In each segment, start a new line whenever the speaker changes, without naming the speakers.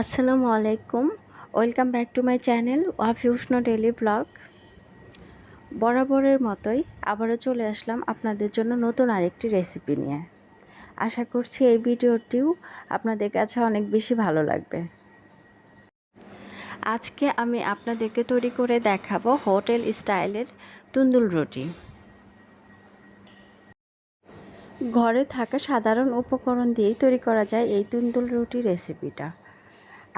আসসালামু আলাইকুম। Welcome back to my channel Wafi উষ্ণ ডেইলি ব্লগ। বরাবরের মতোই আবারও চলে আসলাম আপনাদের জন্য নতুন আরেকটি রেসিপি নিয়ে। আশা করছি এই ভিডিওটিও আপনাদের কাছে অনেক বেশি ভালো লাগবে। আজকে আমি আপনাদেরকে তৈরি করে দেখাবো হোটেল স্টাইলের তন্দুর রুটি। ঘরে থাকা সাধারণ উপকরণ দিয়েই তৈরি করা যায় এই তন্দুর রুটি রেসিপিটা।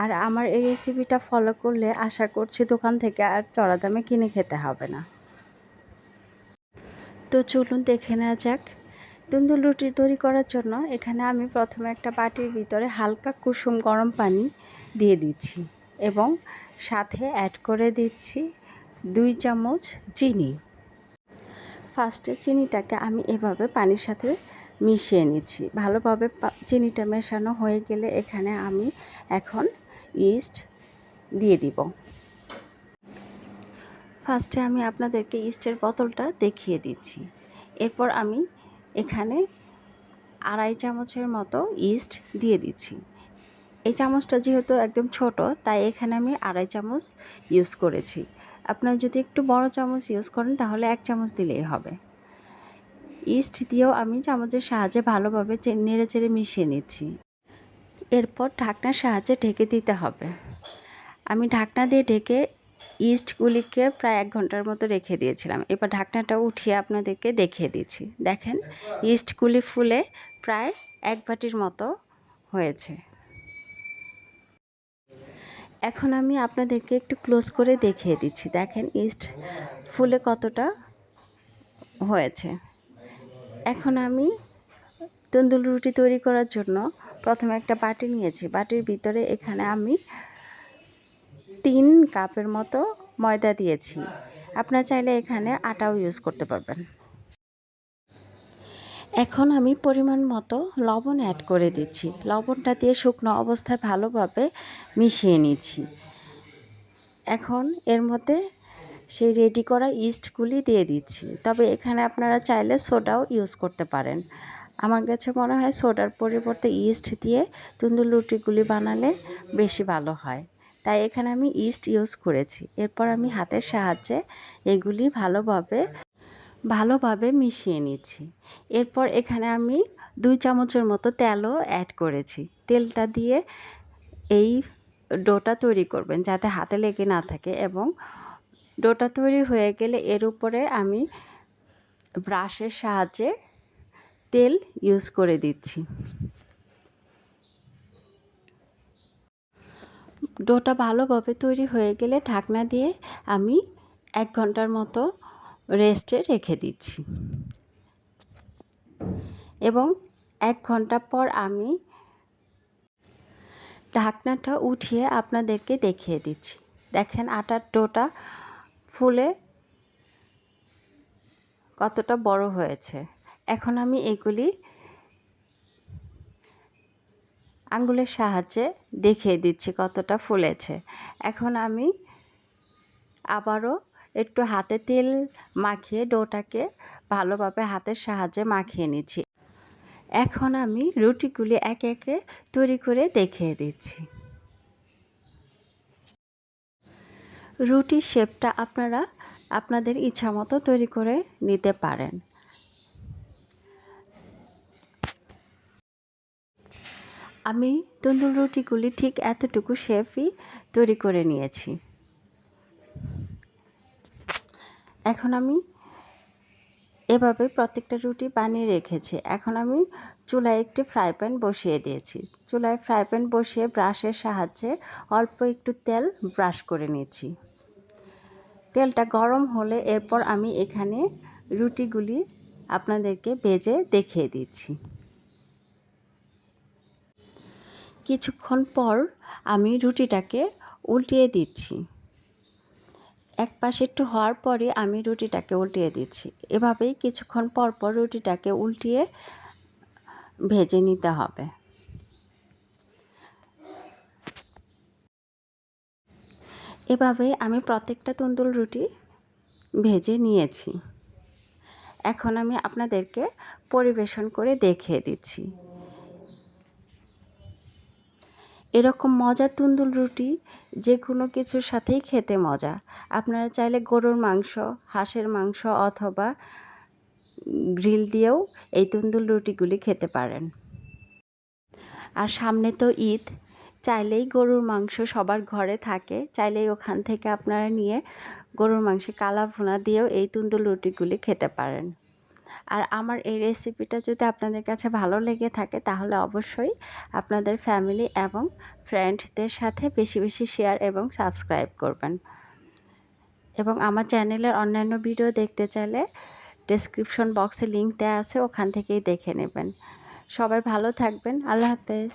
আর আমার এই রেসিপিটা ফলো করলে আশা করছি দোকান থেকে আর চড়া দামে কিনে খেতে হবে না। তো চলুন দেখে নেওয়া যাক। তন্দুর রুটি তৈরি করার জন্য এখানে আমি প্রথমে একটা বাটির ভিতরে হালকা কুসুম গরম পানি দিয়ে দিচ্ছি এবং সাথে অ্যাড করে দিচ্ছি 2 চামচ চিনি। ফার্স্টে চিনিটাকে আমি এভাবে পানির সাথে মিশিয়ে নিচ্ছি। ভালোভাবে চিনিটা মেশানো হয়ে গেলে এখানে আমি এখন ইস্ট দিয়ে দিব। ফার্স্টে আমি আপনাদেরকে ইস্টের বোতলটা দেখিয়ে দিচ্ছি। এরপর আমি এখানে 2.5 চামচের মতো ইস্ট দিয়ে দিচ্ছি। এই চামচটা যেহেতু একদম ছোট, তাই এখানে আমি 2.5 চামচ ইউজ করেছি। আপনারা যদি একটু বড় চামচ ইউজ করেন তাহলে 1 চামচ দিলেই হবে। ইস্ট দিয়েও আমি চামচের সাহায্যে ভালোভাবে নেড়েচেড়ে মিশিয়ে নিচ্ছি। এরপর ঢাকনার সাহায্যে ঢেকে দিতে হবে। আমি ঢাকনা দিয়ে ঢেকে ইস্টগুলিকে প্রায় 1 ঘন্টার মতো রেখে দিয়েছিলাম। এবার ঢাকনাটা উঠিয়ে আপনাদেরকে দেখিয়ে দিচ্ছি। দেখেন ইস্টগুলি ফুলে প্রায় 1 বাটির মতো হয়েছে। এখন আমি আপনাদেরকে একটু ক্লোজ করে দেখিয়ে দিচ্ছি। দেখেন ইস্ট ফুলে কতটা হয়েছে। এখন আমি তন্দুর রুটি তৈরি করার জন্য প্রথমে একটা বাটি নিয়েছি। বাটির ভিতরে এখানে আমি 3 কাপের মতো ময়দা দিয়েছি। আপনারা চাইলে এখানে আটাও ইউজ করতে পারবেন। এখন আমি পরিমাণ মতো লবণ অ্যাড করে দিচ্ছি। লবণটা দিয়ে শুকনো অবস্থায় ভালোভাবে মিশিয়ে নিচ্ছি। এখন এর মধ্যে সেই রেডি করা ইস্টগুলি দিয়ে দিচ্ছি। তবে এখানে আপনারা চাইলে সোডাও ইউজ করতে পারেন। আমার কাছে মনে হয় সোডার পরিবর্তে ইস্ট দিয়ে তন্দুর রুটিগুলি বানালে বেশি ভালো হয়, তাই এখানে আমি ইস্ট ইউজ করেছি। এরপর আমি হাতের সাহায্যে এগুলি ভালোভাবে মিশিয়ে নিচ্ছি। এরপর এখানে আমি 2 চামচের মতো তেলও অ্যাড করেছি। তেলটা দিয়ে এই ডোটা তৈরি করবেন যাতে হাতে লেগে না থাকে, এবং ডোটা তৈরি হয়ে গেলে এর উপরে আমি ব্রাশের সাহায্যে তেল ইউজ করে দিচ্ছি। ডোটা ভালোভাবে তৈরি হয়ে গেলে ঢাকনা দিয়ে আমি 1 ঘন্টার মতো রেস্টে রেখে দিচ্ছি এবং 1 ঘন্টা পর আমি ঢাকনাটা উঠিয়ে আপনাদেরকে দেখিয়ে দিচ্ছি। দেখেন আটার ডোটা ফুলে কতটা বড় হয়েছে। এখন আমি এগুলি আঙ্গুলের সাহায্যে দেখিয়ে দিচ্ছি কতটা ফুলেছে। এখন আমি আবারও একটু হাতে তেল মাখিয়ে ডোটাকে ভালোভাবে হাতের সাহায্যে মাখিয়ে নিচ্ছি। এখন আমি রুটিগুলি একে একে তৈরি করে দেখিয়ে দিচ্ছি। রুটির শেপটা আপনারা আপনাদের ইচ্ছা মতো তৈরি করে নিতে পারেন। আমি তন্দুর রুটিগুলি ঠিক এতটুকু শেপই তৈরি করে নিয়েছি। এখন আমি এভাবে প্রত্যেকটা রুটি বানিয়ে রেখেছি। এখন আমি চুলায় একটি ফ্রাই প্যান বসিয়ে দিয়েছি। চুলায় ফ্রাই প্যান বসিয়ে ব্রাশের সাহায্যে অল্প একটু তেল ব্রাশ করে নিচ্ছি। তেলটা গরম হলে এরপর আমি এখানে রুটিগুলি আপনাদেরকে ভেজে দেখিয়ে দিচ্ছি। কিছুক্ষণ পর আমি রুটিটাকে উল্টিয়ে দিচ্ছি। এক পাশে একটু হওয়ার পরে আমি রুটিটাকে উল্টিয়ে দিচ্ছি। এভাবেই কিছুক্ষণ পর পর রুটিটাকে উল্টিয়ে ভেজে নিতে হবে। এভাবেই আমি প্রত্যেকটা তন্দুর রুটি ভেজে নিয়েছি। এখন আমি আপনাদেরকে পরিবেশন করে দেখিয়ে দিচ্ছি। এরকম মজার তন্দুর রুটি যে কোনো কিছুর সাথেই খেতে মজা। আপনারা চাইলে গরুর মাংস, হাঁসের মাংস অথবা গ্রিল দিয়েও এই তন্দুর রুটিগুলি খেতে পারেন। আর সামনে তো ঈদ, চাইলেই গরুর মাংস সবার ঘরে থাকে, চাইলেই ওখান থেকে আপনারা নিয়ে গরুর মাংসে কালা ভুনা দিয়েও এই তন্দুর রুটিগুলি খেতে পারেন। আর আমার এই রেসিপিটা যদি আপনাদের কাছে ভালো লেগে থাকে তাহলে অবশ্যই আপনাদের ফ্যামিলি এবং ফ্রেন্ডদের সাথে বেশি বেশি শেয়ার এবং সাবস্ক্রাইব করবেন। এবং আমার চ্যানেলের অন্যান্য ভিডিও দেখতে চাইলে ডেসক্রিপশন বক্সে লিংক দেওয়া আছে, ওখান থেকেই দেখে নেবেন। সবাই ভালো থাকবেন। আল্লাহ হাফেজ।